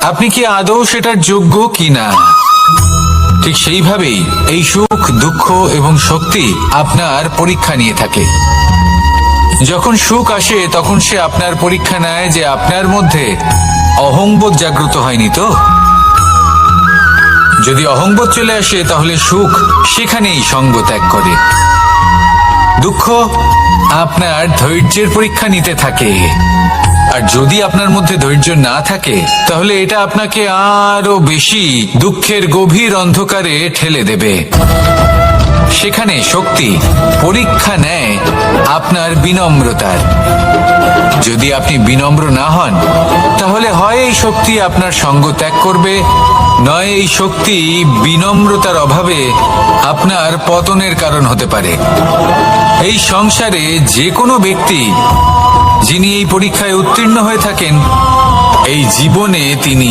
আপনি কি আদৌ সেটার যোগ্য কিনা। ঠিক সেইভাবেই এই সুখ, দুঃখ এবং শক্তি আপনার পরীক্ষা নিয়ে থাকে। যখন সুখ আসে তখন সে আপনার পরীক্ষা নেয় যে আপনার মধ্যে অহংবোধ জাগ্রত হয়নি তো। যদি অহংবোধ চলে আসে তাহলে সুখ সেখানেই সঙ্গ ত্যাগ করে। দুঃখ আপনার ধৈর্যের পরীক্ষা নিতে থাকে, আর যদি আপনার মধ্যে ধৈর্য না থাকে তাহলে এটা আপনাকে আরো বেশি দুঃখের গভীর অন্ধকারে ঠেলে দেবে। সেখানে শক্তি পরীক্ষা নেয় আপনার বিনম্রতার। যদি আপনি বিনম্র না হন তাহলে হয় এই শক্তি আপনার সঙ্গ ত্যাগ করবে, নয় এই শক্তি বিনম্রতার অভাবে আপনার পতনের কারণ হতে পারে। এই সংসারে যে কোনো ব্যক্তি যিনি এই পরীক্ষায় উত্তীর্ণ হয়ে থাকেন, এই জীবনে তিনি